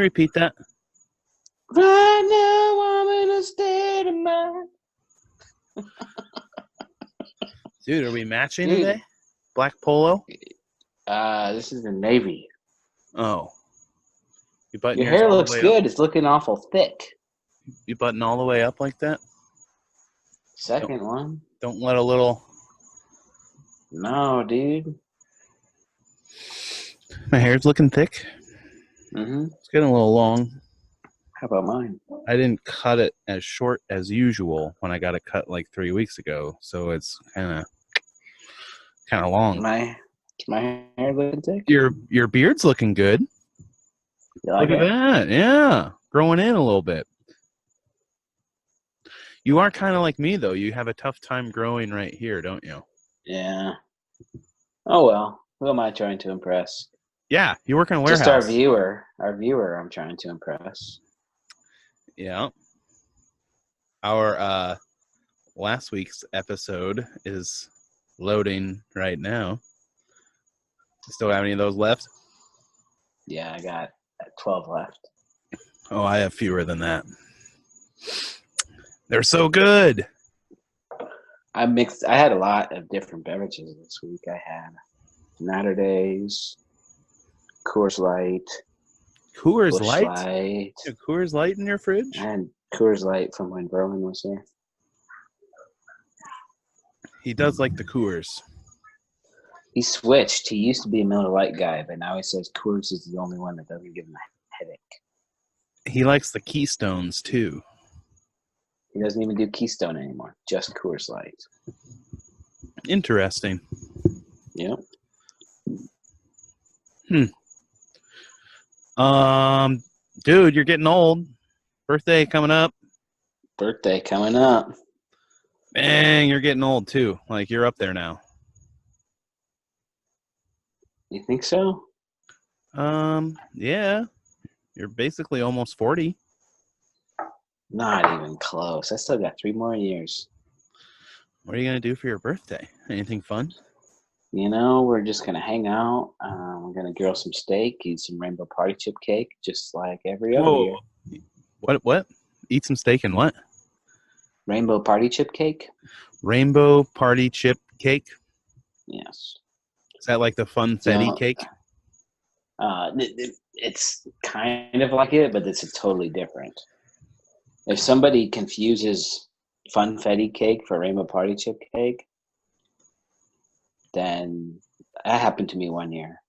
you repeat that? Right now, I'm in a state of mind. Dude, are we matching today? Black polo? This is the Navy. Oh. You button Your yours hair all looks the way good. up? It's looking awful thick. You button all the way up like that? Second one. Don't let a little... No, dude. My hair's looking thick. Mm-hmm. It's getting a little long. How about mine? I didn't cut it as short as usual when I got it cut like 3 weeks ago, so it's kind of long. My hair looking thick? Your beard's looking good. You like Look at it? that. Yeah. Growing in a little bit. You are kind of like me, though. You have a tough time growing right here, don't you? Yeah. Oh, well. Who am I trying to impress? Yeah. You work in a warehouse. Just our viewer. Our viewer I'm trying to impress. Yeah. Our last week's episode is loading right now. Still have any of those left? Yeah, I got 12 left. Oh, I have fewer than that. They're so good. I had a lot of different beverages this week. I had Natter Days, Coors Light, Coors Busch Light? Light. You have Coors Light in your fridge? I had Coors Light from when Berlin was here. He does like the Coors. He switched. He used to be a Miller Lite guy, but now he says Coors is the only one that doesn't give him a headache. He likes the Keystones, too. He doesn't even do Keystone anymore. Just Coors Light. Interesting. Yep. Dude, you're getting old. Birthday coming up. Birthday coming up. Bang, you're getting old, too. Like, you're up there now. You think so? Yeah. You're basically almost 40. Not even close. I still got 3 more years. What are you going to do for your birthday? Anything fun? You know, we're just going to hang out. We're going to grill some steak, eat some rainbow party chip cake, just like every other year. What? Eat some steak and what? Rainbow party chip cake? Rainbow party chip cake? Yes. Is that like the funfetti cake? It's kind of like it, but it's totally different. If somebody confuses funfetti cake for rainbow party chip cake, then that happened to me one year.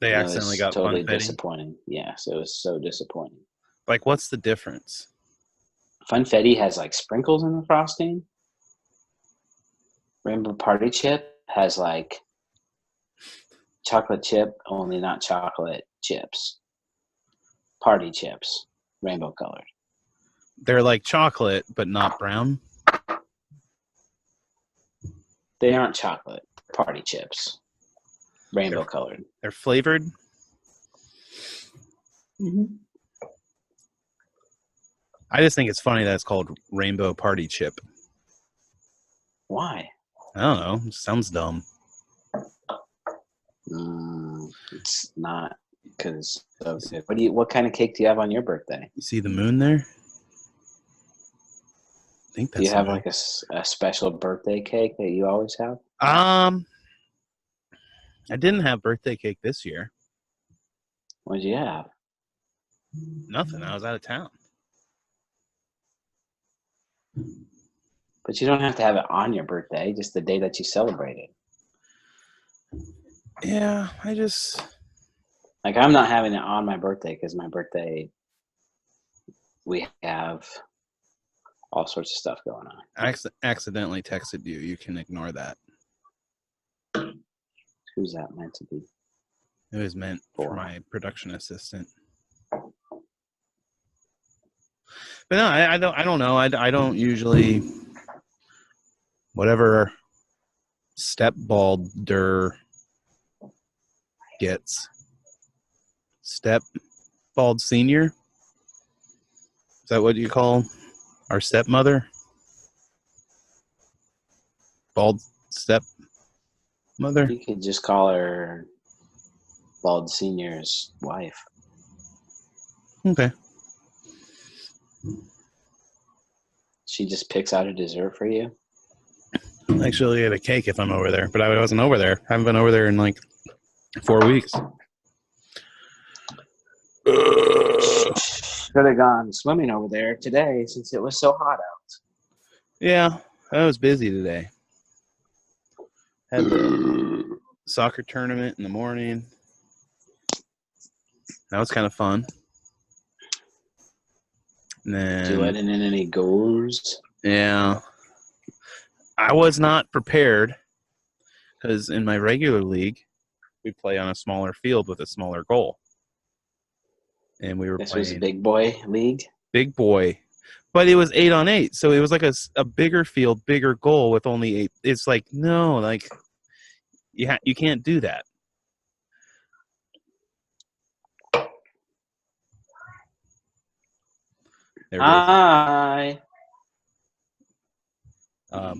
They accidentally got totally funfetti? Disappointing. Yes, it was so disappointing. Like, what's the difference? Funfetti has like sprinkles in the frosting. Rainbow party chip has like chocolate chip, only not chocolate chips. Party chips, rainbow colored. They're like chocolate, but not brown? They aren't chocolate. Party chips. Rainbow colored. They're flavored? Mm-hmm. I just think it's funny that it's called rainbow party chip. Why? I don't know. It sounds dumb. It's not because of it. What kind of cake do you have on your birthday? You see the moon there? I think that's do you have like a special birthday cake that you always have? I didn't have birthday cake this year. What did you have? Nothing. I was out of town. But you don't have to have it on your birthday, just the day that you celebrated. Yeah, I just... Like, I'm not having it on my birthday because my birthday, we have all sorts of stuff going on. I accidentally texted you. You can ignore that. Who's that meant to be? It was meant for my production assistant. But no, I don't know. I don't usually... Whatever stepbalder gets. Stepbald senior? Is that what you call our stepmother? Bald stepmother? You could just call her Bald Senior's wife. Okay. She just picks out a dessert for you? Actually, get a cake if I'm over there, but I wasn't over there. I haven't been over there in like 4 weeks. Should have gone swimming over there today since it was so hot out. Yeah, I was busy today. Had the soccer tournament in the morning. That was kind of fun. And then, Did you let in any goals? Yeah. I was not prepared because in my regular league, we play on a smaller field with a smaller goal. And we were This playing was a big boy league? big boy. But it was 8-on-8, so it was like a bigger field, bigger goal with only 8. It's like, no, like, you can't do that. Hi.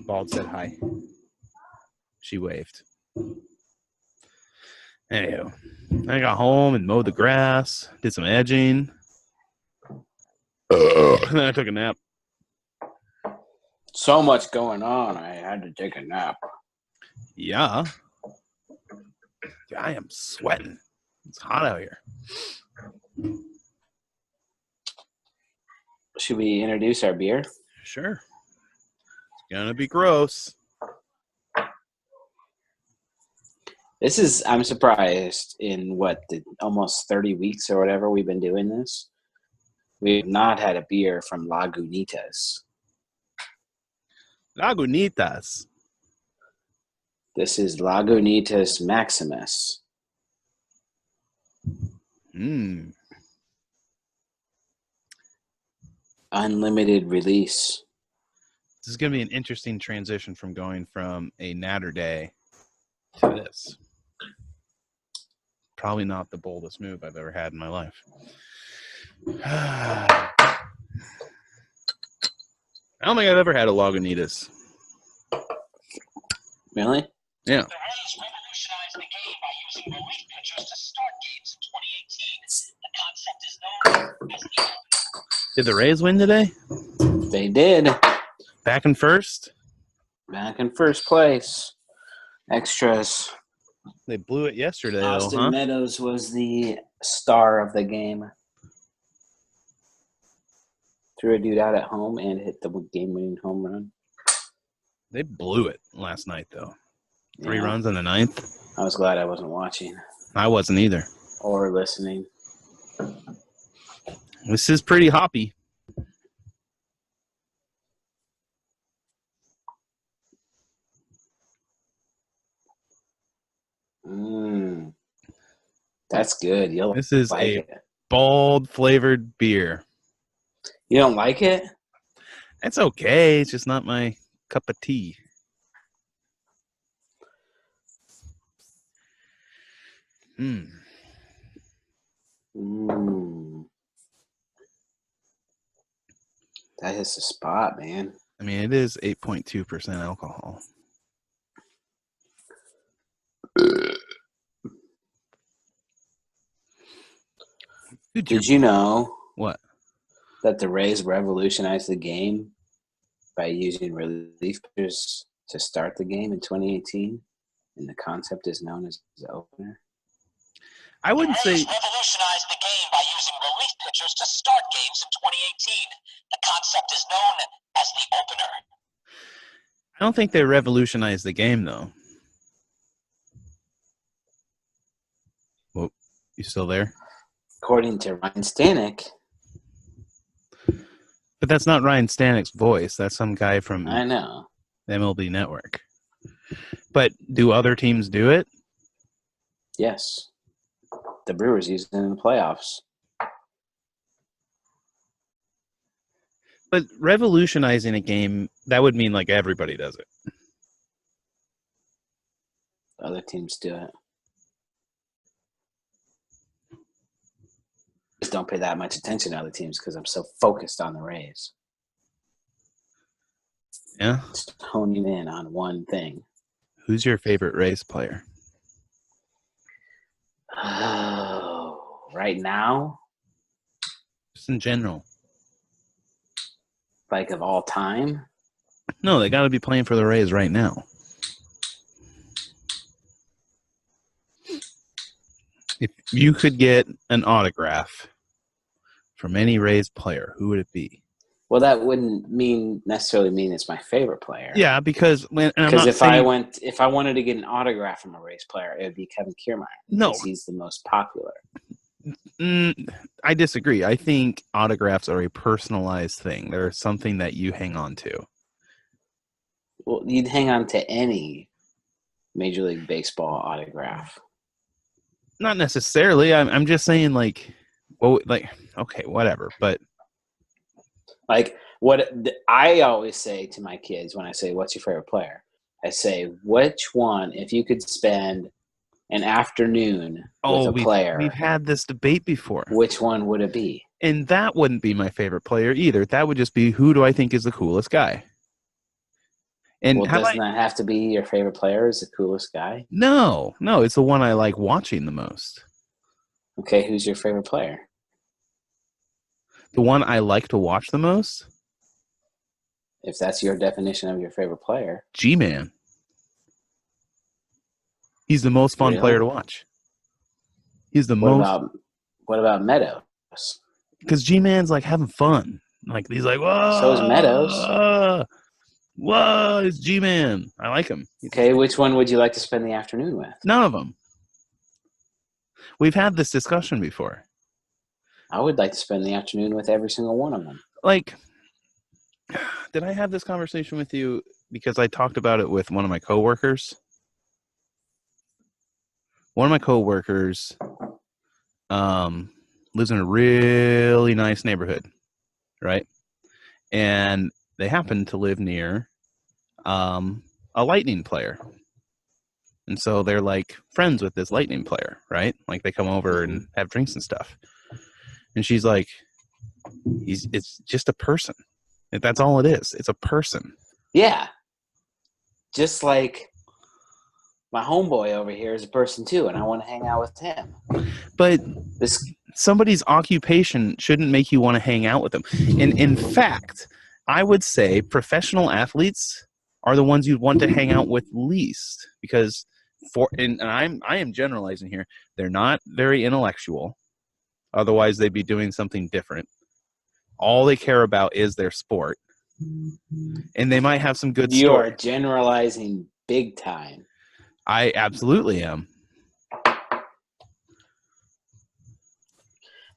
Bald said hi. She waved. Anywho, I got home and mowed the grass, did some edging. And then I took a nap. So much going on, I had to take a nap. Yeah. I am sweating. It's hot out here. Should we introduce our beer? Sure. It's gonna be gross. I'm surprised in almost 30 weeks or whatever we've been doing this. We've not had a beer from Lagunitas. Lagunitas. This is Lagunitas Maximus. Unlimited release. This is going to be an interesting transition from going from a natter day to this. Probably not the boldest move I've ever had in my life. I don't think I've ever had a Lagunitas. Really? Yeah. The Rays revolutionized the game by using relief pitchers to start games in 2018. The concept is known as the Did the Rays win today? They did. Back in first? Back in first place. Extras. They blew it yesterday, Austin though, huh? Meadows was the star of the game. Threw a dude out at home and hit the game-winning home run. They blew it last night, though. 3 Yeah. runs in the 9th. I was glad I wasn't watching I wasn't either. or listening. This is pretty hoppy. That's good. This is like a it. bald flavored beer. You don't like it? It's okay. It's just not my cup of tea. That is the spot, man. I mean, it is 8.2% alcohol. Did you know what? That the Rays revolutionized the game by using relief pitchers to start the game in 2018? And the concept is known as the opener. I wouldn't say revolutionized the game by using relief pitchers to start games in 2018. The concept is known as the opener. I don't think they revolutionized the game, though. Well, you still there? According to Ryan Stanek. But that's not Ryan Stanek's voice. That's some guy from I know. MLB Network. But do other teams do it? Yes. The Brewers used it in the playoffs. But revolutionizing a game, that would mean like everybody does it. Other teams do it. Just don't pay that much attention to other teams because I'm so focused on the Rays. Yeah? Just honing in on one thing. Who's your favorite Rays player? Oh, right now? Just in general. Like of all time? No, they got to be playing for the Rays right now. If you could get an autograph from any Rays player, who would it be? Well, that wouldn't necessarily mean it's my favorite player. Yeah, because if I wanted to get an autograph from a Rays player, it would be Kevin Kiermaier. No, because he's the most popular. I disagree. I think autographs are a personalized thing. They're something that you hang on to. Well, you'd hang on to any Major League Baseball autograph. Not necessarily. I'm just saying, like, well, like, okay, whatever. But like, what I always say to my kids when I say, "What's your favorite player?" I say, "Which one? If you could spend an afternoon with a player, we've had this debate before. Which one would it be?" And that wouldn't be my favorite player either. That would just be, who do I think is the coolest guy? And well, doesn't that have to be your favorite player is the coolest guy? No, it's the one I like watching the most. Okay, who's your favorite player? The one I like to watch the most? If that's your definition of your favorite player. G-Man. He's the most fun player to watch. He's the most. What about Meadows? Because G-Man's like having fun. Like, he's like, whoa. So is Meadows. Whoa, it's G-Man. I like him. Okay, which one would you like to spend the afternoon with? None of them. We've had this discussion before. I would like to spend the afternoon with every single one of them. Like, did I have this conversation with you because I talked about it with one of my coworkers? One of my coworkers lives in a really nice neighborhood, right? And they happen to live near a Lightning player. And so they're like friends with this Lightning player, right? Like they come over and have drinks and stuff. And she's like, it's just a person. That's all it is. It's a person. Yeah. Just like my homeboy over here is a person too, and I want to hang out with him. But somebody's occupation shouldn't make you want to hang out with them. And in fact, I would say professional athletes are the ones you'd want to hang out with least, because I am generalizing here. They're not very intellectual. Otherwise, they'd be doing something different. All they care about is their sport. And they might have some good stories. You are generalizing big time. I absolutely am.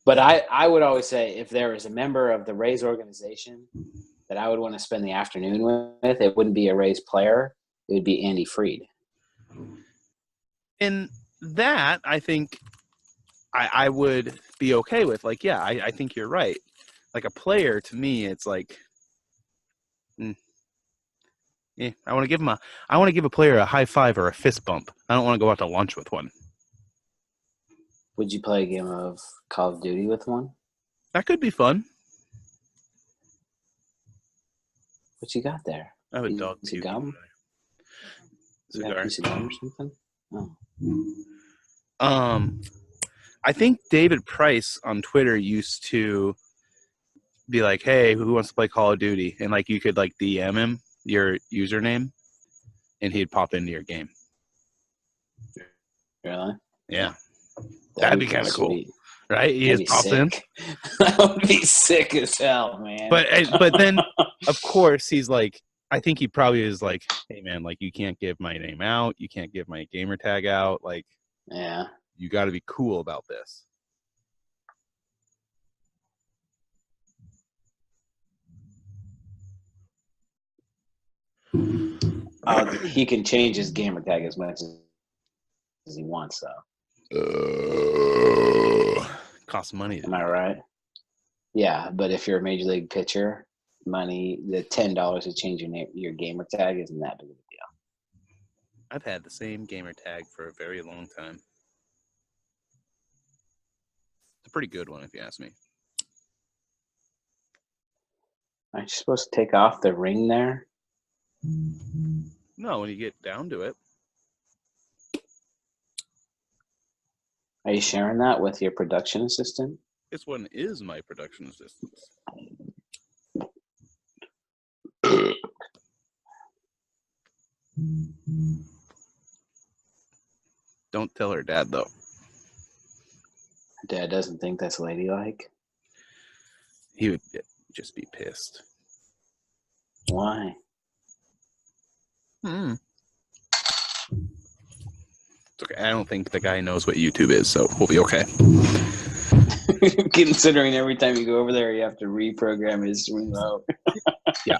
But I would always say if there was a member of the Rays organization that I would want to spend the afternoon with, it wouldn't be a Rays player. It would be Andy Fried. And that, I think, I would be okay with. Like, yeah, I think you're right. Like a player, to me, it's like, yeah, I want to give a player a high five or a fist bump. I don't want to go out to lunch with one. Would you play a game of Call of Duty with one? That could be fun. What you got there? I have a dog too. Gum? Cigar. You got a piece of gum or something? Oh. I think David Price on Twitter used to be like, hey, who wants to play Call of Duty? And like you could like DM him your username and he'd pop into your game. Really? Yeah. That'd be kind of cool. Right? He That'd just pops in. That would be sick as hell, man. But then of course he's like, I think he probably is like, hey man, like you can't give my name out, you can't give my gamer tag out, like yeah. You got to be cool about this. He can change his gamer tag as much as he wants, though. Costs money. Am I right? Yeah, but if you're a major league pitcher, the $10 to change your gamer tag isn't that big of a deal. I've had the same gamer tag for a very long time. It's a pretty good one, if you ask me. Aren't you supposed to take off the ring there? No, when you get down to it. Are you sharing that with your production assistant? This one is my production assistant. Don't tell her dad, though. Dad doesn't think that's ladylike. He would just be pissed. Why? It's okay. I don't think the guy knows what YouTube is, so we'll be okay. Considering every time you go over there, you have to reprogram his remote. Yeah.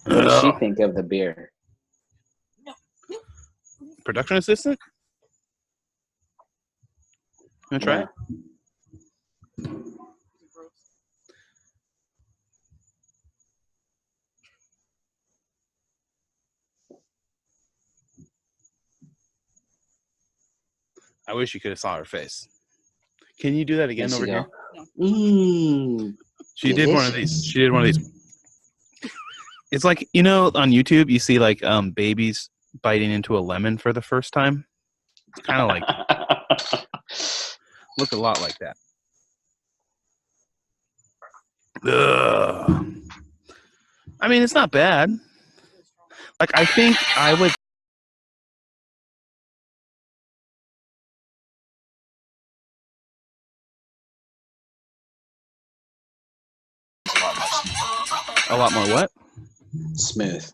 What does she think of the beer? Production assistant? You want to try it? I wish you could have saw her face. Can you do that again over here? She did one of these. She did one of these. It's like, you know, on YouTube, you see like babies biting into a lemon for the first time. It's kind of like, look a lot like that. Ugh. I mean, it's not bad. Like, I think I would. A lot more what? Smooth.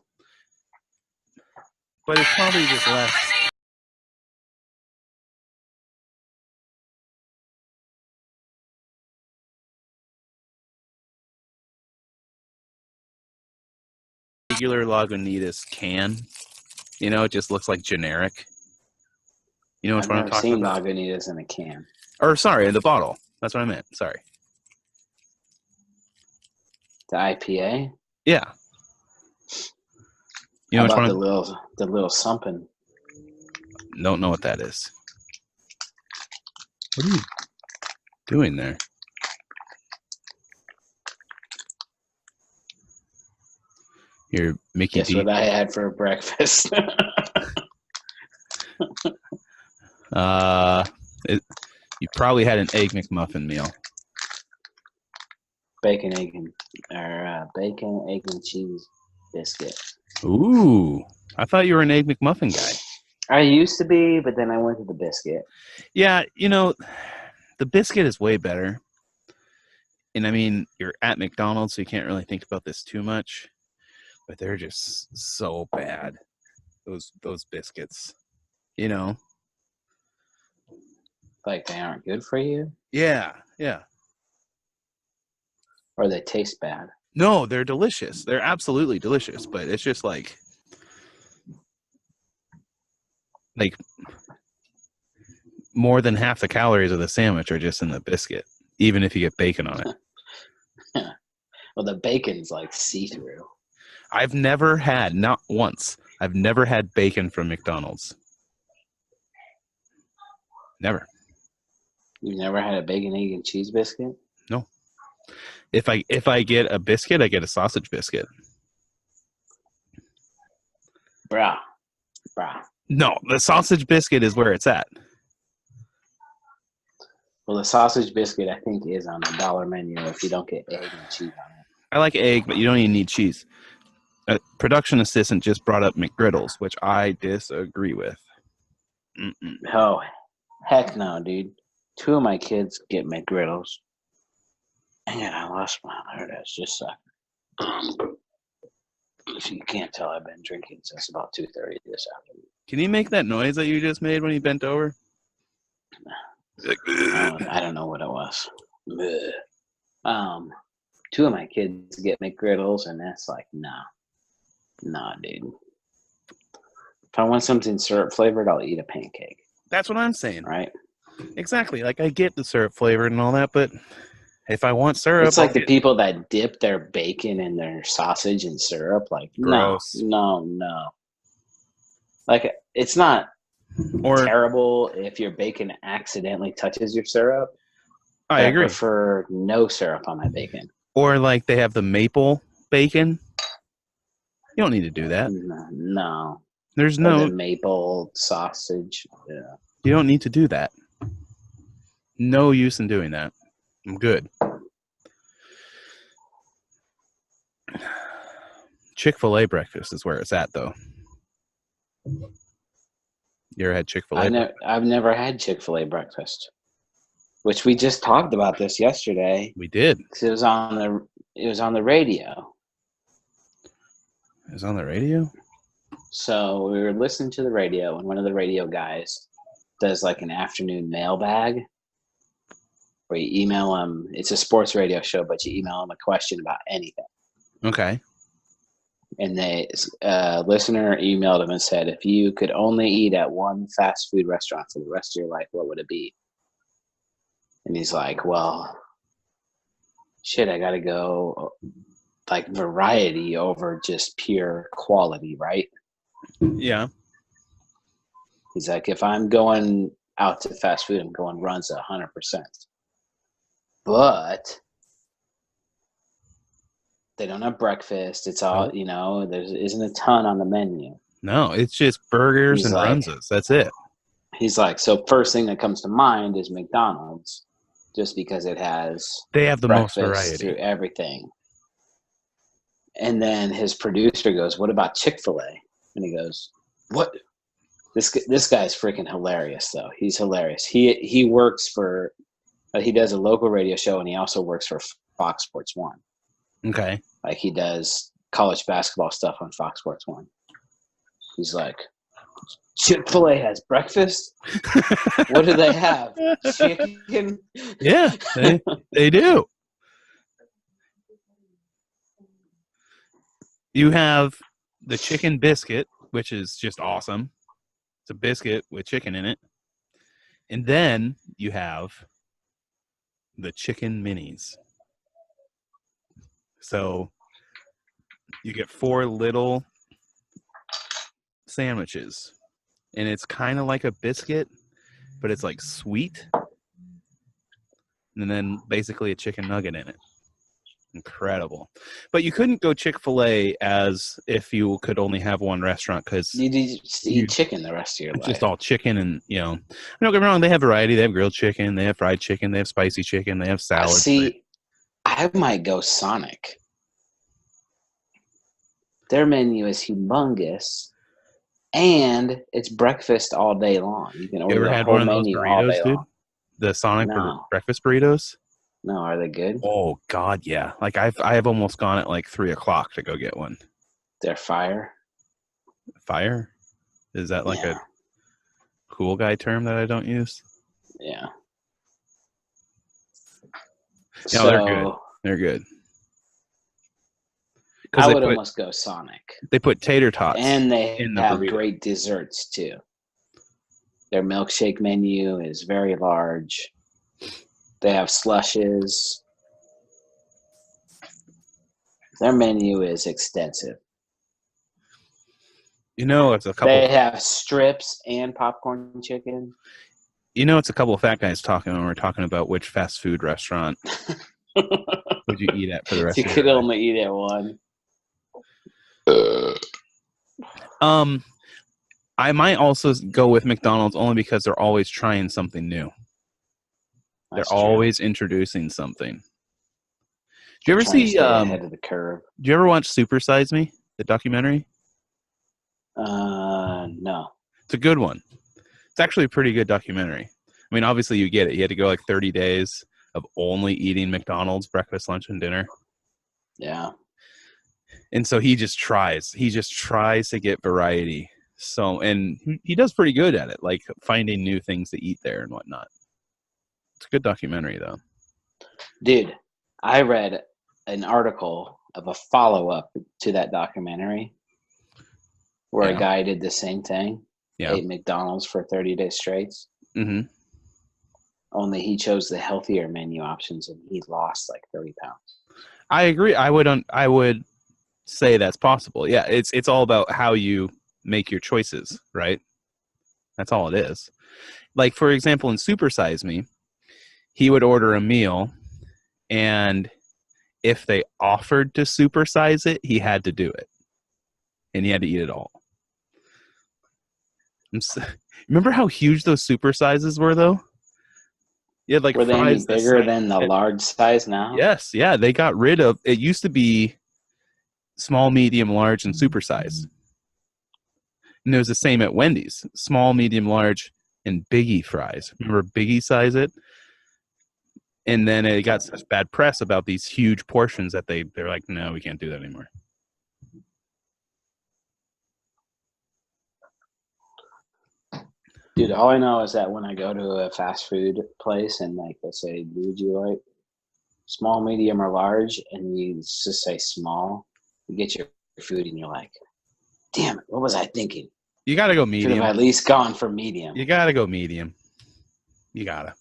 But it's probably just less. Regular Lagunitas can. You know, it just looks like generic. You know what I'm talking about? I've never seen Lagunitas in a can. Or, sorry, the bottle. That's what I meant. Sorry. The IPA? Yeah. You know How which about one? the little something? Don't know what that is. What are you doing there? You're Mickey Guess D. what I had for breakfast? You probably had an Egg McMuffin meal. Bacon, egg, and cheese biscuit. Ooh, I thought you were an Egg McMuffin guy. I used to be, but then I went to the biscuit. Yeah, you know, the biscuit is way better. And I mean, you're at McDonald's, so you can't really think about this too much. But they're just so bad. Those biscuits, you know. Like they aren't good for you? Yeah, yeah. Or they taste bad? No, they're delicious. They're absolutely delicious. But it's just like more than half the calories of the sandwich are just in the biscuit, even if you get bacon on it. Well, the bacon's like see-through. I've never had, not once, I've never had bacon from McDonald's. Never. You've never had a bacon, egg, and cheese biscuit? No. If I get a biscuit, I get a sausage biscuit. Bruh. No, the sausage biscuit is where it's at. Well, the sausage biscuit, I think, is on the dollar menu if you don't get egg and cheese on it. I like egg, but you don't even need cheese. A production assistant just brought up McGriddles, which I disagree with. Mm-mm. Oh, heck no, dude. 2 of my kids get McGriddles. And I lost my heart. That's just if you can't tell, I've been drinking since about 2:30 this afternoon. Can you make that noise that you just made when you bent over? I don't know what it was. 2 of my kids get McGriddles, and that's like, nah, dude. If I want something syrup flavored, I'll eat a pancake. That's what I'm saying. Right? Exactly. Like, I get the syrup flavored and all that, but if I want syrup, it's like the people that dip their bacon in their sausage in syrup. Like, gross. No. Like, it's not terrible if your bacon accidentally touches your syrup. I agree. I prefer no syrup on my bacon. Or like they have the maple bacon. You don't need to do that. No. There's or no the maple sausage. Yeah. You don't need to do that. No use in doing that. I'm good. Chick-fil-A breakfast is where it's at, though. You ever had Chick-fil-A? I've never had Chick-fil-A breakfast, which we just talked about this yesterday. We did. 'Cause it was on the radio. It was on the radio? So we were listening to the radio, and one of the radio guys does like an afternoon mailbag where you email them. It's a sports radio show, but you email them a question about anything. Okay. And listener emailed him and said, if you could only eat at one fast food restaurant for the rest of your life, what would it be? And he's like, well, shit, I got to go like variety over just pure quality, right? Yeah. He's like, if I'm going out to fast food, I'm going runs 100%. But they don't have breakfast. It's all, there isn't a ton on the menu. No, it's just burgers and runzas. That's it. He's like, so first thing that comes to mind is McDonald's, just because they have the most variety through everything. And then his producer goes, what about Chick-fil-A? And he goes, what? This guy's freaking hilarious, though. He's hilarious. He works for, he does a local radio show, and he also works for Fox Sports 1. Okay. Like he does college basketball stuff on Fox Sports 1. He's like, Chick-fil-A has breakfast? What do they have? Chicken? Yeah, they do. You have the chicken biscuit, which is just awesome. It's a biscuit with chicken in it. And then you have the chicken minis. So you get 4 little sandwiches. And it's kind of like a biscuit, but it's like sweet. And then basically a chicken nugget in it. Incredible. But you couldn't go Chick-fil-A as if you could only have one restaurant, because you just eat chicken the rest of your life. Just all chicken, and don't get me wrong, they have variety. They have grilled chicken, they have fried chicken, they have spicy chicken, they have salad. See, I might go Sonic. Their menu is humongous, and it's breakfast all day long. You can order the whole menu all day long. The Sonic breakfast burritos? No, are they good? Oh God, yeah. Like I've almost gone at like 3:00 to go get one. They're fire. Fire? Is that like a cool guy term that I don't use? Yeah. No, they're good. They're good. I would almost go Sonic. They put tater tots, and they have great desserts too. Their milkshake menu is very large. They have slushes. Their menu is extensive. It's a couple. They have strips and popcorn chicken. It's a couple of fat guys talking when we're talking about which fast food restaurant would you eat at for the rest of your life. You could only eat at one. I might also go with McDonald's only because they're always trying something new. They're always introducing something. Do you ever see ahead of the curve? Do you ever watch Super Size Me, the documentary? No. It's a good one. It's actually a pretty good documentary. I mean, obviously you get it. He had to go like 30 days of only eating McDonald's breakfast, lunch, and dinner. Yeah. And so he just tries. He just tries to get variety. So, and he does pretty good at it, like finding new things to eat there and whatnot. It's a good documentary, though. Dude, I read an article of a follow-up to that documentary where a guy did the same thing. Yeah. Ate McDonald's for 30 days straight. Mm-hmm. Only he chose the healthier menu options, and he lost like 30 pounds. I agree. I would say that's possible. Yeah, it's all about how you make your choices, right? That's all it is. Like, for example, in Super Size Me, he would order a meal, and if they offered to supersize it, he had to do it. And he had to eat it all. Remember how huge those super sizes were, though? You had like Were they any fries bigger than the large size now? Yes, yeah. They got rid of it. Used to be small, medium, large, and super size. And it was the same at Wendy's. Small, medium, large, and Biggie fries. Remember Biggie size it? And then it got such bad press about these huge portions that they're like, no, we can't do that anymore. Dude, all I know is that when I go to a fast food place and like they say, would you like small, medium, or large? And you just say small, you get your food and you're like, damn it, what was I thinking? You got to go Should medium. have at least gone for medium. You got to go medium. You got to.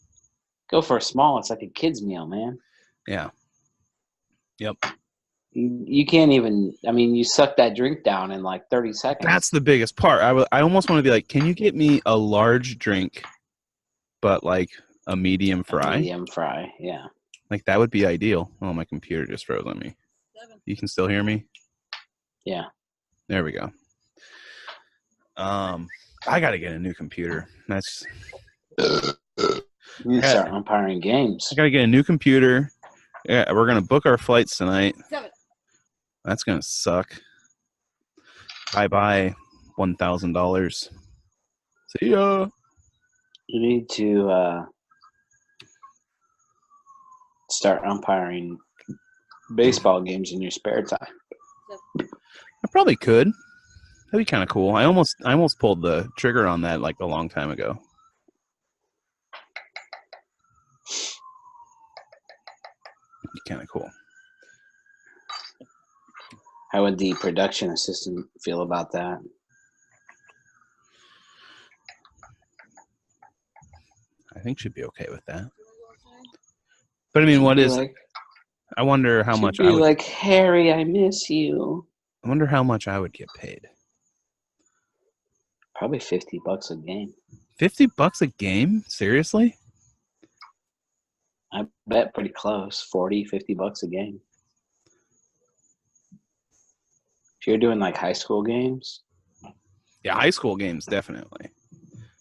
Go for a small. It's like a kid's meal, man. Yeah. Yep. You can't even, I mean, you suck that drink down in like 30 seconds. That's the biggest part. I almost want to be like, can you get me a large drink, but like a medium fry? A medium fry, yeah. Like that would be ideal. Oh, my computer just froze on me. You can still hear me? Yeah. There we go. I got to get a new computer. That's. You start umpiring games. I got to get a new computer. Yeah, we're going to book our flights tonight. 7. That's going to suck. Bye-bye, $1,000. See ya. You need to start umpiring baseball games in your spare time. I probably could. That'd be kind of cool. I almost pulled the trigger on that like a long time ago. Be kind of cool. How would the production assistant feel about that? I think she'd be okay with that. But I mean, what is? Like, I wonder how much I would. Like, Harry, I miss you. I wonder how much I would get paid. Probably $50 a game. $50 a game? Seriously? I bet pretty close. $40-$50 a game. If you're doing like high school games. Yeah, high school games definitely.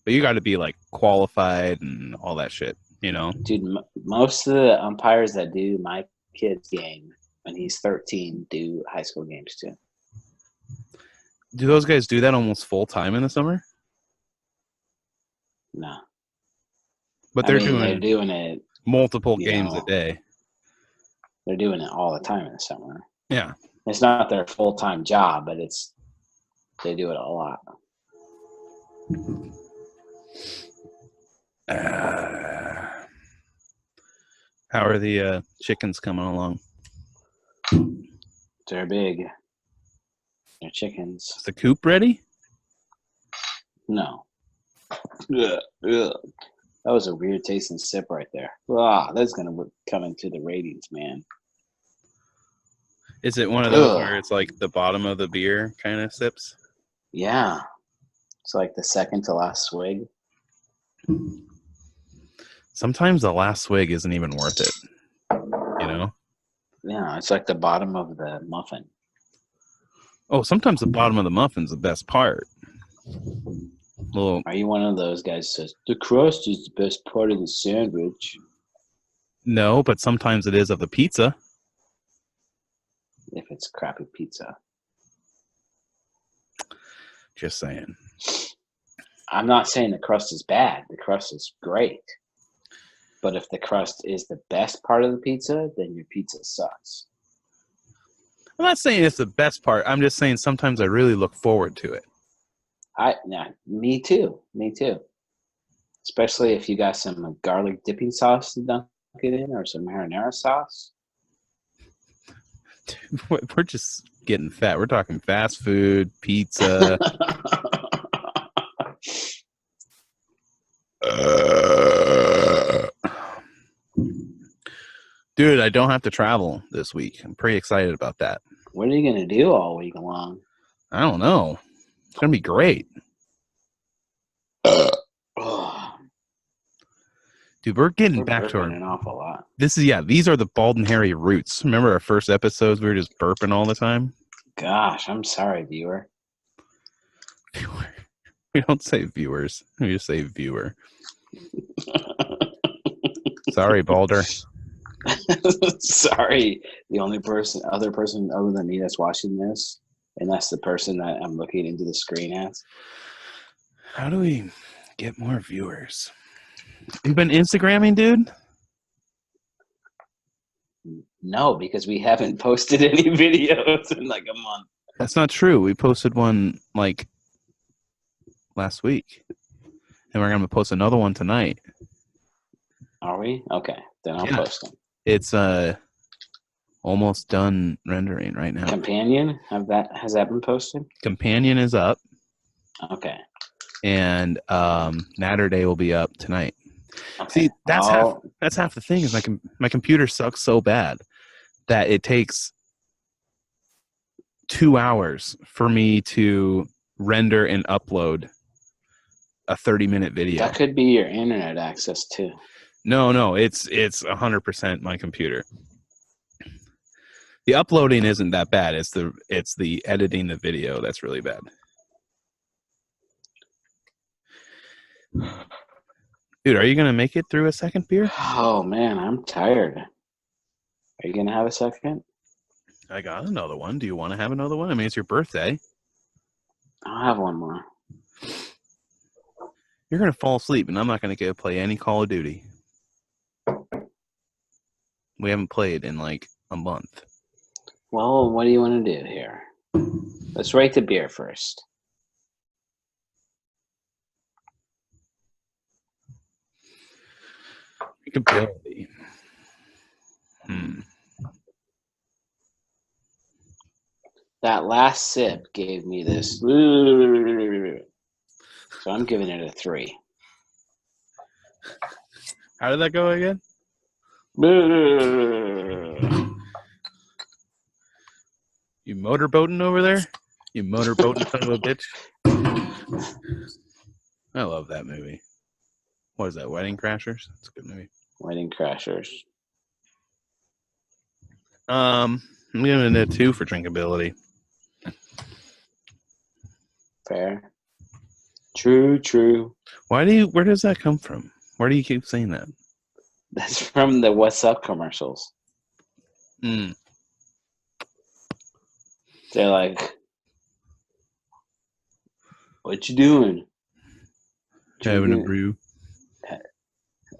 But you got to be like qualified and all that shit, you know? Dude, most of the umpires that do my kid's game when he's 13 do high school games too. Do those guys do that almost full time in the summer? No. But they're they're doing it multiple games a day. They're doing it all the time in the summer. Yeah. It's not their full-time job, but they do it a lot. How are the chickens coming along? They're big. They're chickens. Is the coop ready? No. Ugh, ugh. That was a weird tasting sip right there. That's going to come into the ratings, man. Is it one of those where it's like the bottom of the beer kind of sips? Yeah. It's like the second to last swig. Sometimes the last swig isn't even worth it. You know? Yeah, it's like the bottom of the muffin. Oh, sometimes the bottom of the muffin's the best part. Are you one of those guys that says, the crust is the best part of the sandwich? No, but sometimes it is of the pizza. If it's crappy pizza. Just saying. I'm not saying the crust is bad. The crust is great. But if the crust is the best part of the pizza, then your pizza sucks. I'm not saying it's the best part. I'm just saying sometimes I really look forward to it. Me too. Especially if you got some garlic dipping sauce to dunk it in or some marinara sauce. Dude, we're just getting fat. We're talking fast food, pizza. Dude, I don't have to travel this week. I'm pretty excited about that. What are you going to do all week long? I don't know. It's going to be great. Dude, we're getting back to an awful lot. These are the bald and hairy roots. Remember our first episodes? We were just burping all the time. Gosh, I'm sorry, viewer. We don't say viewers. We just say viewer. Sorry, Balder. Sorry, the other person other than me that's watching this, and that's the person that I'm looking into the screen at. How do we get more viewers? You've been Instagramming, dude? No, because we haven't posted any videos in like a month. That's not true. We posted one like last week, and we're gonna post another one tonight. Are we? Okay, then I'll post them. It's almost done rendering right now. Companion, has that been posted? Companion is up. Okay. And Natterday will be up tonight. Okay. See, that's half the thing is my computer sucks so bad that it takes 2 hours for me to render and upload a 30-minute video. That could be your internet access too. No, it's 100% my computer. The uploading isn't that bad. It's the editing the video that's really bad. Dude, are you gonna make it through a second beer? Oh man, I'm tired. Are you gonna have a second? I got another one. Do you want to have another one? I mean, it's your birthday. I'll have one more. You're gonna fall asleep, and I'm not gonna get to play any Call of Duty. We haven't played in like a month. Well, what do you want to do here? Let's rate the beer first. Drinkability. That last sip gave me this. So I'm giving it a 3. How did that go again? You motorboating over there? You motorboating son of a bitch? I love that movie. What is that, Wedding Crashers? That's a good movie. Wedding Crashers. I'm giving it a 2 for drinkability. Fair. True. Where does that come from? Where do you keep saying that? That's from the What's Up commercials. They're like, what you doing? Having a brew.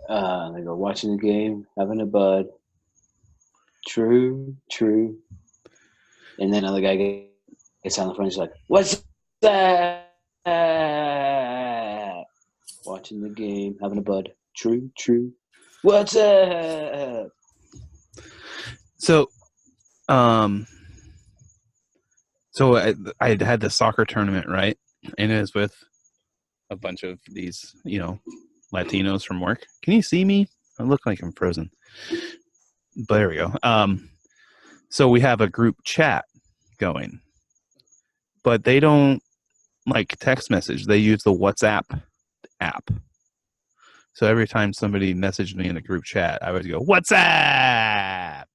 They go, watching the game, having a bud. True. And then another guy gets on the phone, he's like, what's that? Watching the game, having a bud. True. What's up? So, I had the soccer tournament, right? And it was with a bunch of these, Latinos from work. Can you see me? I look like I'm frozen. But there we go. So we have a group chat going, but they don't like text message. They use the WhatsApp app. So every time somebody messaged me in a group chat, I would go, WhatsApp!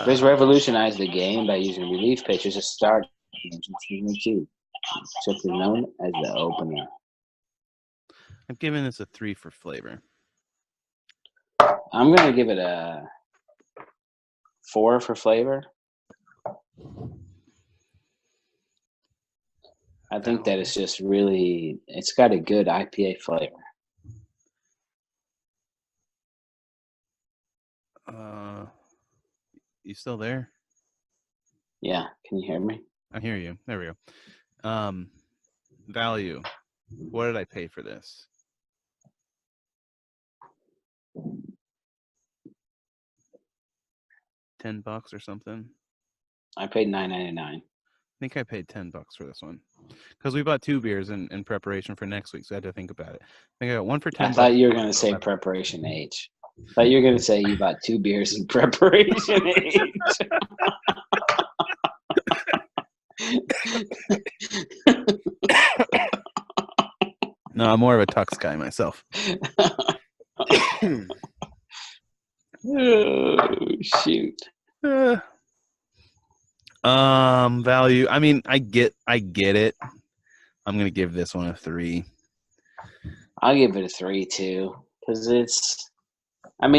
This revolutionized the game by using relief pitchers to start games in Season 2, simply known as the opener. I'm giving this a 3 for flavor. I'm going to give it a 4 for flavor. I think that it's just really, it's got a good IPA flavor. You still there? Yeah, can you hear me? I hear you. There we go. Value. What did I pay for this? $10 or something? I paid $9.99. I think I paid $10 for this one. Because we bought 2 beers in preparation for next week, so I had to think about it. I think I got one for $10. I thought you were going to say Preparation H. I thought you were going to say you bought 2 beers in Preparation H. No, I'm more of a Tux guy myself. Oh, shoot. Value. I mean, I get it. I'm gonna give this one a 3. I'll give it a 3 too, because it's a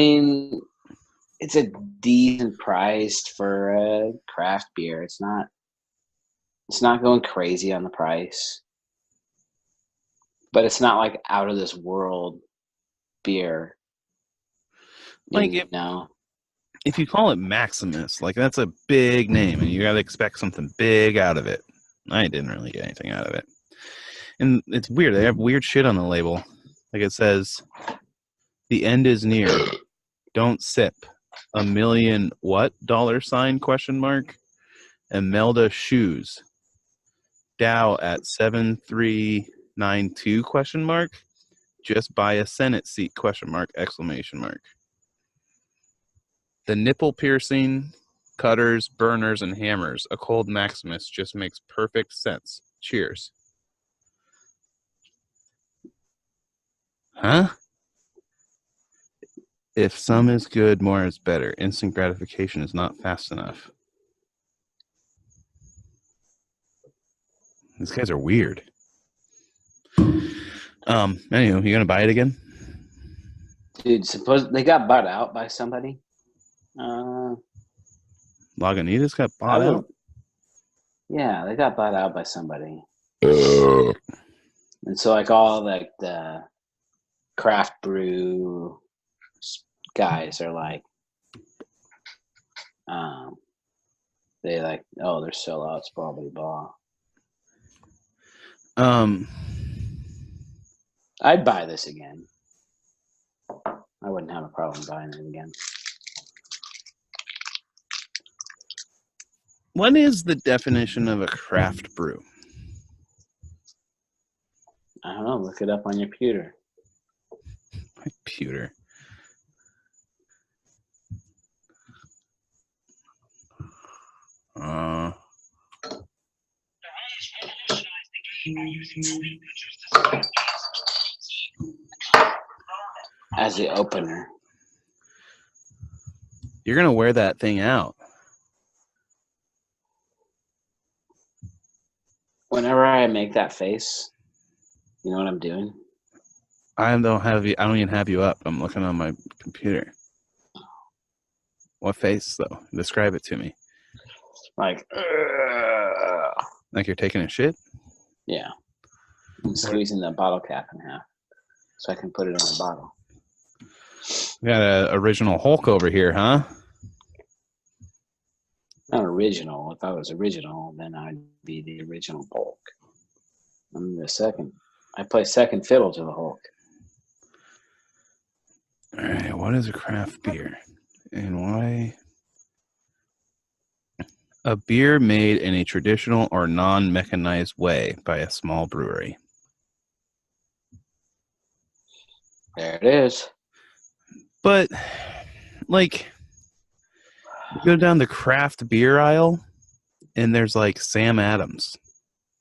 decent price for a craft beer. It's not going crazy on the price, but it's not like out of this world beer. Like if you call it Maximus, like that's a big name, and you got to expect something big out of it. I didn't really get anything out of it, and it's weird. They have weird shit on the label. Like it says, "The end is near. Don't sip. $1 million what? $? Imelda shoes. Dow at 7392 ? Just buy a Senate seat ? The nipple piercing, cutters, burners, and hammers. A cold Maximus just makes perfect sense. Cheers. Huh? If some is good, more is better. Instant gratification is not fast enough. These guys are weird. Anyway, you gonna buy it again? Dude, suppose they got bought out by somebody. Lagunitas got bought out? Yeah, they got bought out by somebody. And so like all like the craft brew guys are like they like, oh, they're sellouts, blah blah blah. I'd buy this again. I wouldn't have a problem buying it again. What is the definition of a craft brew? I don't know. Look it up on your computer. My computer. As the opener. You're gonna wear that thing out. Whenever I make that face, you know what I'm doing? I don't even have you up. I'm looking on my computer. What face though? Describe it to me. Like you're taking a shit? Yeah. I'm squeezing the bottle cap in half so I can put it in the bottle. We got an original Hulk over here, huh? Not original. If I was original, then I'd be the original Hulk. I'm the second. I play second fiddle to the Hulk. All right, what is a craft beer? And why? A beer made in a traditional or non-mechanized way by a small brewery. There it is. But, like, you go down the craft beer aisle, and there's, like, Sam Adams.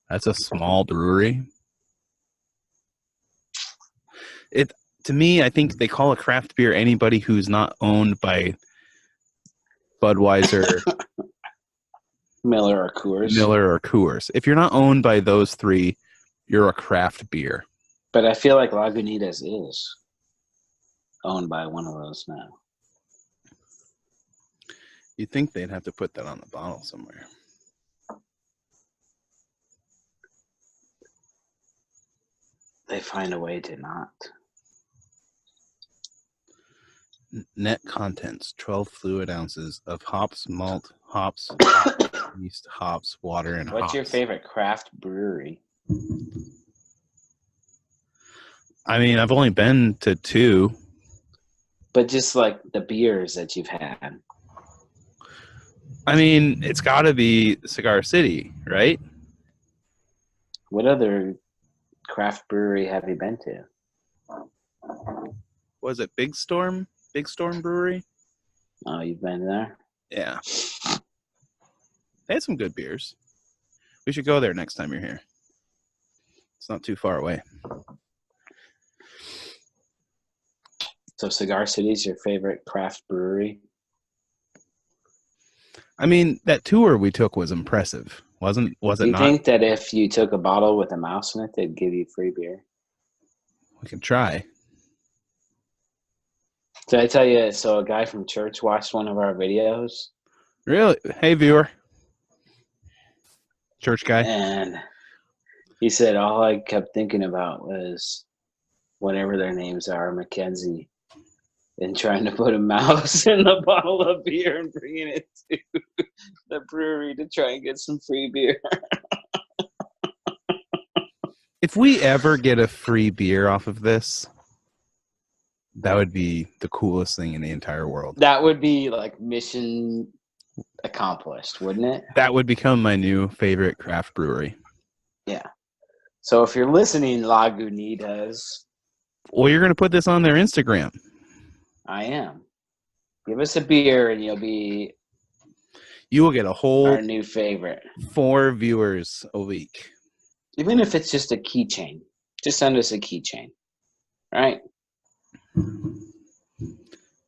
That's a small brewery. To me, I think they call a craft beer anybody who's not owned by Budweiser, Miller or Coors. If you're not owned by those three, you're a craft beer. But I feel like Lagunitas is owned by one of those now. You'd think they'd have to put that on the bottle somewhere. They find a way to not. Net contents: 12 fluid ounces of hops, malt, hops, yeast, hops, water, and What's hops. your favorite craft brewery? I mean, I've only been to 2. But just like the beers that you've had. I mean, it's got to be Cigar City, right? What other craft brewery have you been to? Was it Big Storm? Big Storm Brewery? Oh, you've been there? Yeah. They had some good beers. We should go there next time you're here. It's not too far away. So Cigar City is your favorite craft brewery? I mean, that tour we took was impressive. Was it Do you not? think that if you took a bottle with a mouse in it, they'd give you free beer? We can try. Did I tell you, so a guy from church watched one of our videos. Really? Hey, viewer. Church guy. And he said all I kept thinking about was whatever their names are, Mackenzie, and trying to put a mouse in a bottle of beer and bringing it to the brewery to try and get some free beer. If we ever get a free beer off of this, that would be the coolest thing in the entire world. That would be like mission accomplished, wouldn't it? That would become my new favorite craft brewery. Yeah. So if you're listening, Lagunitas. Well, you're going to put this on their Instagram. I am. Give us a beer and you'll be You will get a whole our new favorite. 4 viewers a week. Even if it's just a keychain. Just send us a keychain. Right?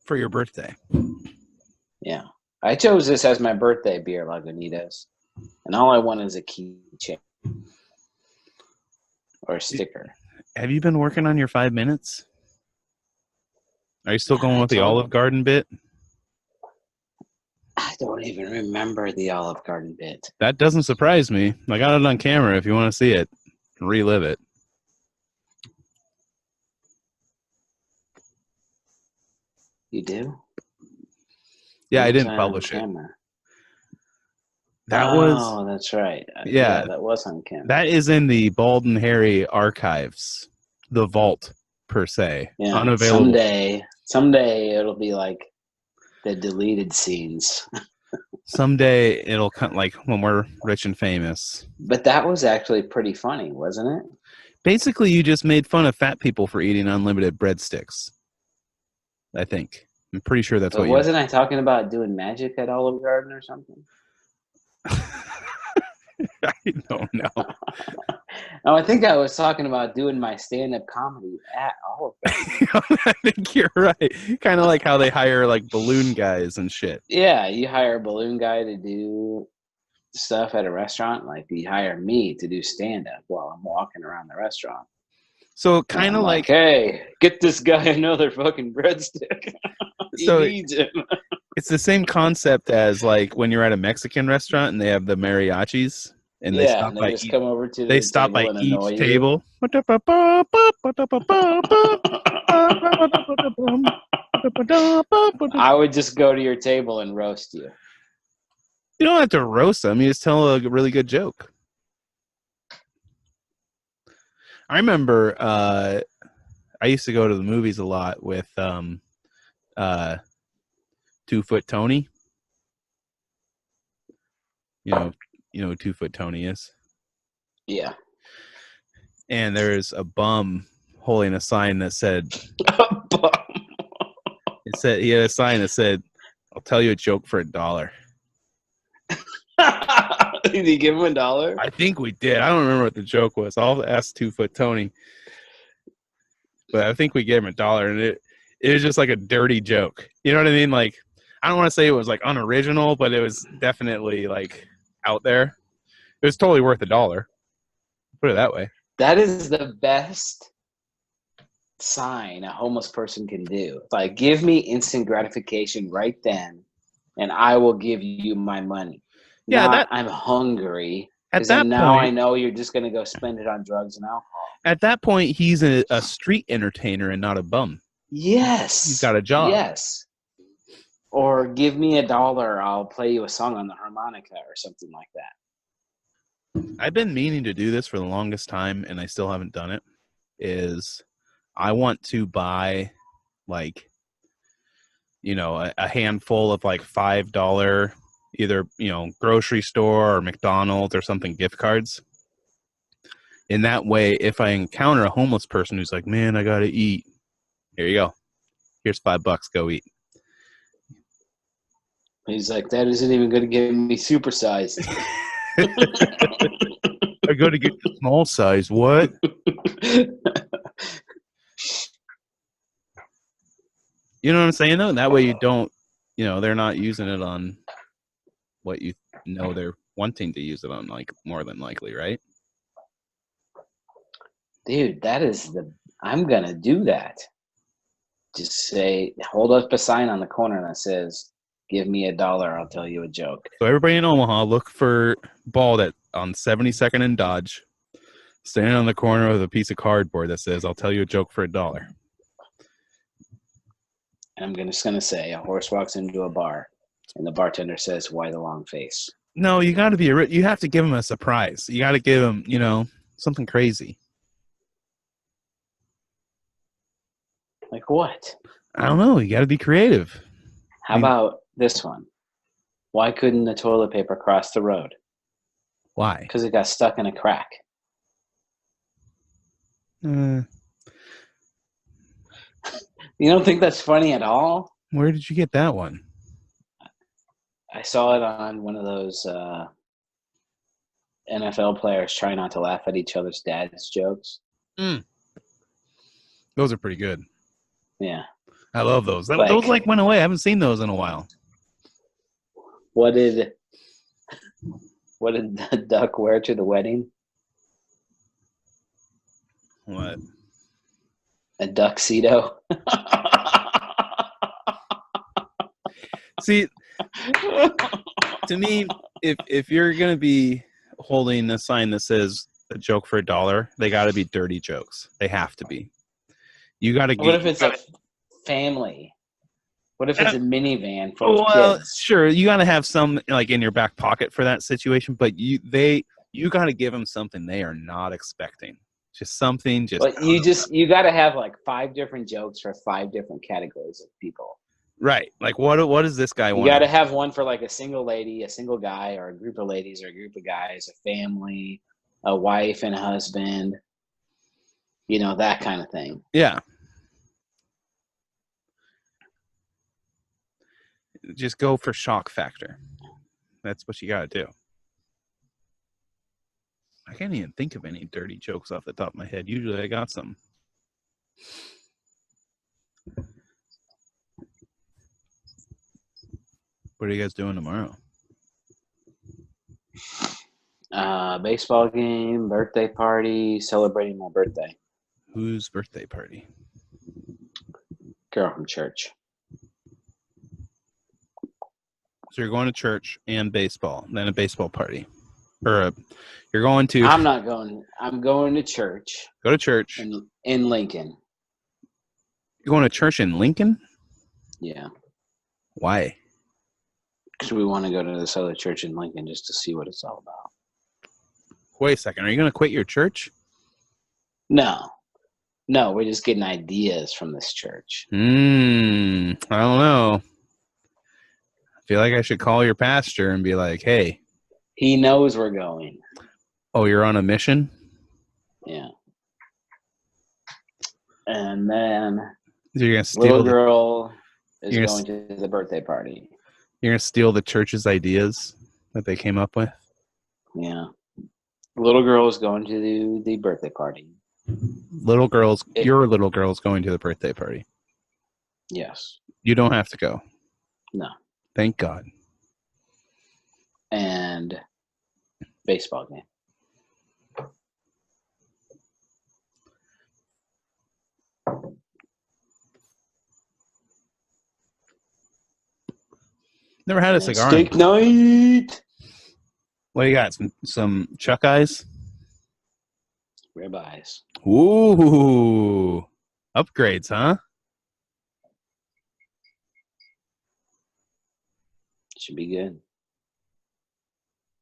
For your birthday. Yeah. I chose this as my birthday beer, Lagunitas. And all I want is a keychain. Or a sticker. Have you been working on your 5 minutes? Are you still going with the Olive Garden bit? I don't even remember the Olive Garden bit. That doesn't surprise me. I got it on camera if you want to see it. Relive it. You do? Yeah, I didn't publish it. That was... Oh, that's right. Yeah, that was on camera. That is in the Bald and Harry archives. The vault, per se. Yeah, unavailable. Someday it'll be like the deleted scenes. Someday it'll come like when we're rich and famous. But that was actually pretty funny, wasn't it? Basically, you just made fun of fat people for eating unlimited breadsticks. I think. I'm pretty sure that's but what wasn't I talking about doing magic at Olive Garden or something? I don't know. No, I think I was talking about doing my stand-up comedy at Olive Garden. I think you're right. Kind of like how they hire like balloon guys and shit. Yeah, you hire a balloon guy to do stuff at a restaurant. Like you hire me to do stand-up while I'm walking around the restaurant. So kind of like, hey, get this guy another fucking breadstick. He needs him. It's the same concept as like when you're at a Mexican restaurant and they have the mariachis and they stop by each, come over to they stop by each table. I would just go to your table and roast you. You don't have to roast them. You just tell a really good joke. I remember I used to go to the movies a lot with 2 Foot Tony. You know who 2 Foot Tony is? Yeah. And there's a bum holding a sign that said he had a sign that said, "I'll tell you a joke for $1." Did you give him $1? I think we did. I don't remember what the joke was. I'll ask 2 Foot Tony. But I think we gave him $1, and it was just like a dirty joke. You know what I mean? Like, I don't want to say it was like unoriginal, but it was definitely like out there. It was totally worth $1. Put it that way. That is the best sign a homeless person can do. Like, give me instant gratification right then, and I will give you my money. Yeah, I'm hungry. At that now point, I know you're just going to go spend it on drugs and alcohol. At that point, he's a street entertainer and not a bum. Yes. He's got a job. Yes. Or give me $1, I'll play you a song on the harmonica or something like that. I've been meaning to do this for the longest time, and I still haven't done it. I want to buy, like, a handful of, like, $5 either, grocery store or McDonald's or something gift cards. In that way, if I encounter a homeless person who's like, man, I got to eat, here you go. Here's $5, go eat. He's like, that isn't even going to get me supersized. I got to get the small size. What? You know what I'm saying, though? That way you don't, they're not using it on what you know they're wanting to use it on, like, more than likely, right? Dude, I'm going to do that. Just say, hold up a sign on the corner that says, give me $1, I'll tell you a joke. So everybody in Omaha, look for ball that on 72nd and Dodge, standing on the corner with a piece of cardboard that says, I'll tell you a joke for $1. And I'm just going to say, a horse walks into a bar, and the bartender says, why the long face? No, you got to you have to give him a surprise. You got to give him, something crazy. Like what? I don't know. You got to be creative. How about this one? Why couldn't the toilet paper cross the road? Why? Because it got stuck in a crack. You don't think that's funny at all? Where did you get that one? I saw it on one of those NFL players trying not to laugh at each other's dad's jokes. Those are pretty good. Yeah. I love those. Those went away. I haven't seen those in a while. What did the duck wear to the wedding? What? A tuxedo. See, to me, if you're gonna be holding a sign that says a joke for $1, they got to be dirty jokes. They have to be. You got to. What if it's a family? What if it's a minivan full of kids? Sure, you got to have some like in your back pocket for that situation, but you got to give them something they are not expecting. Just something. But you got to have like 5 different jokes for 5 different categories of people. Right. Like what does this guy want? You got to have one for like a single lady, a single guy, or a group of ladies, or a group of guys, a family, a wife and a husband. That kind of thing. Yeah. Just go for shock factor. That's what you got to do. I can't even think of any dirty jokes off the top of my head. Usually I got some. What are you guys doing tomorrow? Baseball game, birthday party, celebrating my birthday. Whose birthday party? Girl from church. So you're going to church and baseball, then a baseball party. You're going to... I'm not going. I'm going to church. Go to church. In Lincoln. You're going to church in Lincoln? Yeah. Why? Because we want to go to this other church in Lincoln just to see what it's all about. Wait a second. Are you going to quit your church? No, we're just getting ideas from this church. I don't know. I feel like I should call your pastor and be like, hey. He knows we're going. Oh, you're on a mission? Yeah. And then you're gonna steal little girl is going to the birthday party. You're going to steal the church's ideas that they came up with? Yeah. Little girl is going to the birthday party. Your little girl's going to the birthday party. Yes. You don't have to go. No. Thank God. And baseball game. Never had a cigar. Steak night. What do you got? Some chuck eyes? Rib eyes. Ooh. Upgrades, huh? Should be good.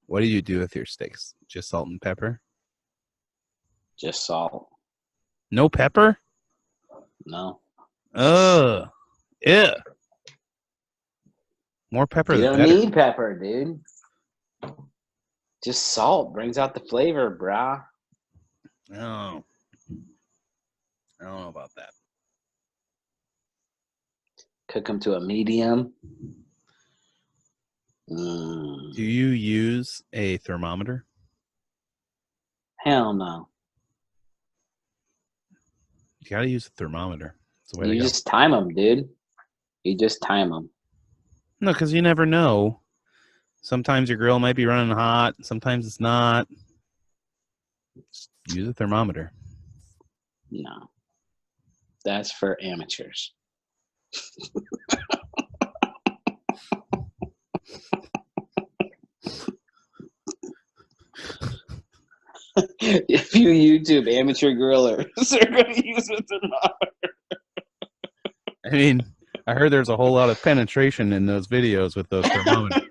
What do you do with your steaks? Just salt and pepper? Just salt. No pepper? No. Ugh. Yeah. More pepper You than don't better. need pepper, dude. Just salt brings out the flavor, brah. Oh. I don't know about that. Cook them to a medium. Do you use a thermometer? Hell no. You gotta use a thermometer. That's the way You just time them, dude. You just time them. No, because you never know. Sometimes your grill might be running hot. Sometimes it's not. Just use a thermometer. No. That's for amateurs. If you YouTube amateur grillers, they're going to use a thermometer. I mean, I heard there's a whole lot of penetration in those videos with those thermometers.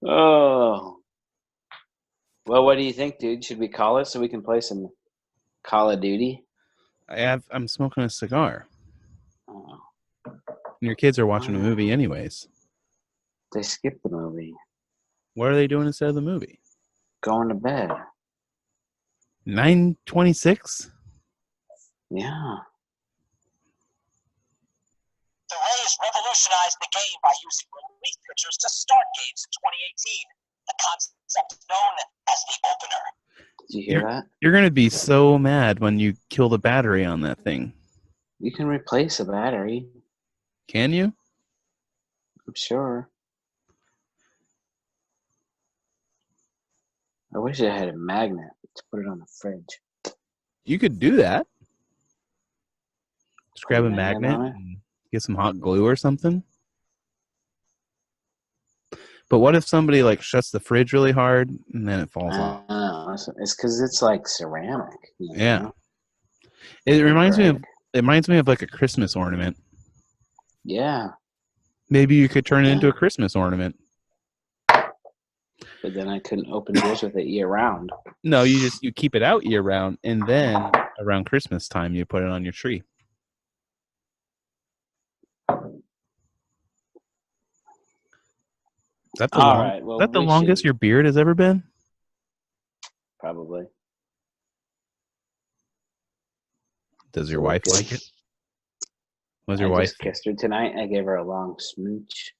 Oh. Well, what do you think, dude? Should we call it so we can play some Call of Duty? I'm smoking a cigar. Oh. And your kids are watching a movie anyways. They skipped the movie. What are they doing instead of the movie? Going to bed. 9:26? Yeah. The Rays revolutionized the game by using relief pitchers to start games in 2018. The concept known as the opener. Did you hear that? You're going to be so mad when you kill the battery on that thing. You can replace a battery. Can you? I'm sure. I wish I had a magnet to put it on the fridge. You could do that. Just grab a magnet magnet on it? and get some hot glue or something. But what if somebody like shuts the fridge really hard and then it falls off? It's because it's like ceramic. You know? Yeah. It reminds me of like a Christmas ornament. Yeah. Maybe you could turn it into a Christmas ornament. But then I couldn't open doors with it year round. No, you keep it out year round, and then around Christmas time you put it on your tree. Is that the longest your beard has ever been? Probably. Does your wife like it? Was your wife? I just kissed her tonight. I gave her a long smooch.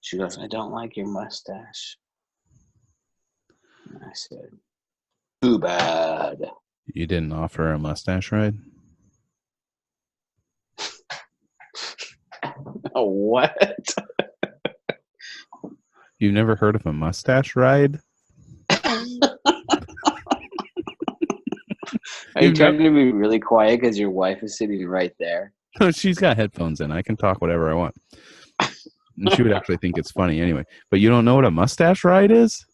She goes, I don't like your mustache. And I said, too bad. You didn't offer her a mustache ride? What? You've never heard of a mustache ride? Are you trying to be really quiet because your wife is sitting right there? No, she's got headphones in. I can talk whatever I want. And she would actually think it's funny anyway. But you don't know what a mustache ride is?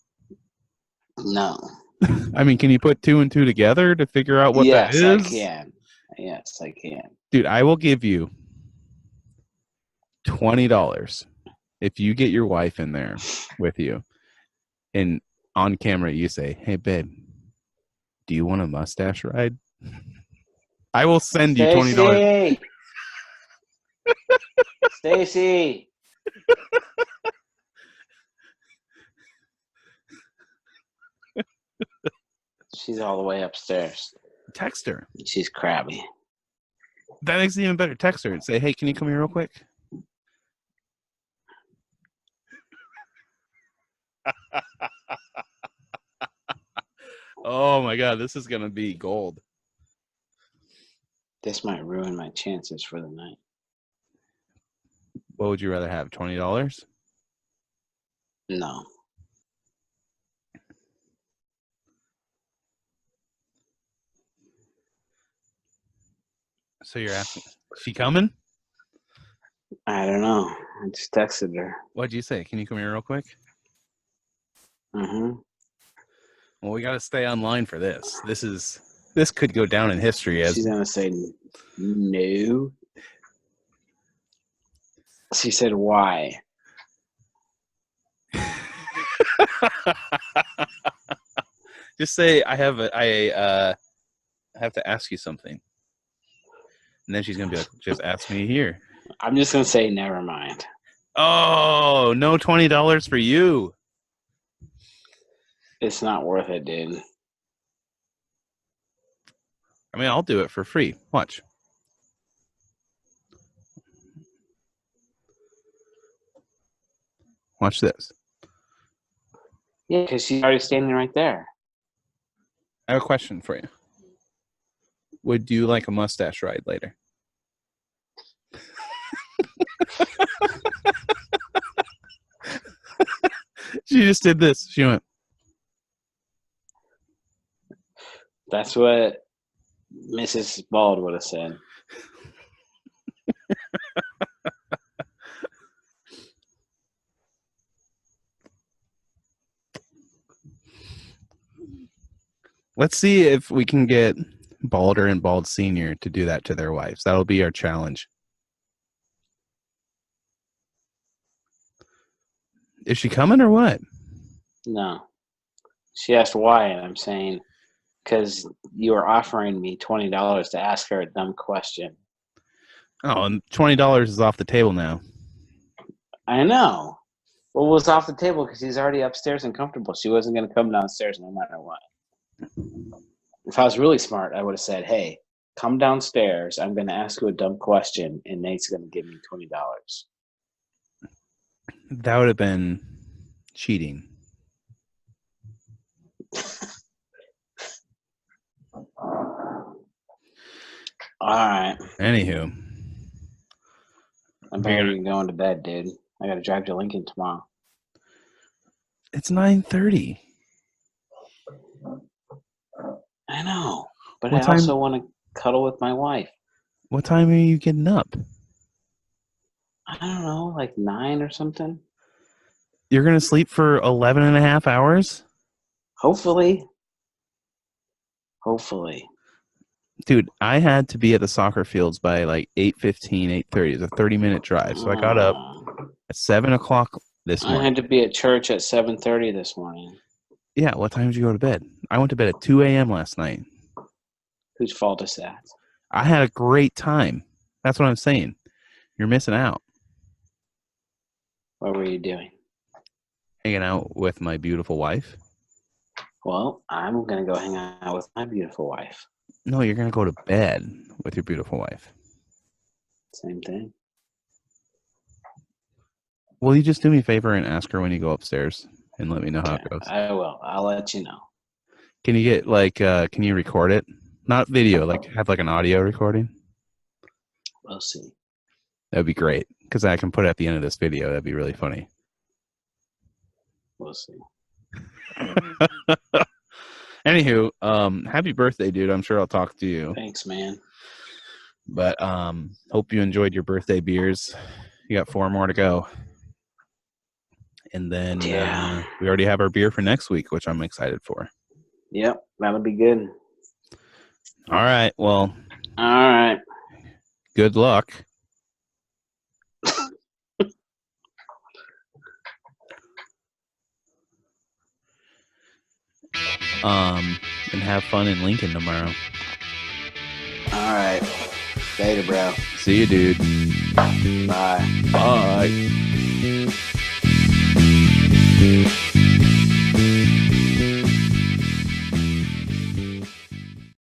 No. I mean, can you put two and two together to figure out what that is? Yes, I can. Yes, I can. Dude, I will give you $20 if you get your wife in there with you and on camera you say, hey, babe, do you want a mustache ride? I will send you $20. Stacy. She's all the way upstairs. Text her. She's crabby. That makes it even better. Text her and say, hey, can you come here real quick? Oh my God, this is going to be gold. This might ruin my chances for the night. What would you rather have, $20? No. So you're asking, is she coming? I don't know. I just texted her. What'd you say? Can you come here real quick? Mm-hmm. Well, we got to stay online for this. This could go down in history as... She's going to say no. She said, why? Just say, I have to ask you something. And then she's going to be like, just ask me here. I'm just going to say, never mind. Oh, no $20 for you. It's not worth it, dude. I mean, I'll do it for free. Watch. Watch this. Yeah, because she's already standing right there. I have a question for you. Would you like a mustache ride later? She just did this. She went. That's what Mrs. Bald would have said. Let's see if we can get Balder and Bald Senior to do that to their wives. That'll be our challenge. Is she coming or what? No. She asked why, and I'm saying, because you are offering me $20 to ask her a dumb question. Oh, and $20 is off the table now. I know. Well, it was off the table because he's already upstairs and comfortable. She wasn't going to come downstairs no matter what. If I was really smart, I would have said, hey, come downstairs. I'm going to ask you a dumb question, and Nate's going to give me $20. That would have been cheating. All right. Anywho. I'm barely going to bed, dude. I got to drive to Lincoln tomorrow. It's 9:30. I know. But What I time? also want to cuddle with my wife. What time are you getting up? I don't know, like 9 or something. You're going to sleep for 11 and a half hours? Hopefully. Dude, I had to be at the soccer fields by like 8:15, 8:30. It's a 30-minute drive. So I got up at 7 o'clock this morning. I had to be at church at 7:30 this morning. Yeah, what time did you go to bed? I went to bed at 2 a.m. last night. Whose fault is that? I had a great time. That's what I'm saying. You're missing out. What were you doing? Hanging out with my beautiful wife. Well, I'm going to go hang out with my beautiful wife. No, you're going to go to bed with your beautiful wife. Same thing. Will you just do me a favor and ask her when you go upstairs and let me know how it goes? I will. I'll let you know. Can you get can you record it? Not video, have an audio recording? We'll see. That'd be great because I can put it at the end of this video. That'd be really funny. We'll see. Anywho, happy birthday, dude. I'm sure I'll talk to you. Thanks, man. But hope you enjoyed your birthday beers. You got 4 more to go. And then we already have our beer for next week, which I'm excited for. Yep, that'll be good. All right. Well. All right. Good luck. And have fun in Lincoln tomorrow. All right. Later, bro. See you, dude. Bye. Bye.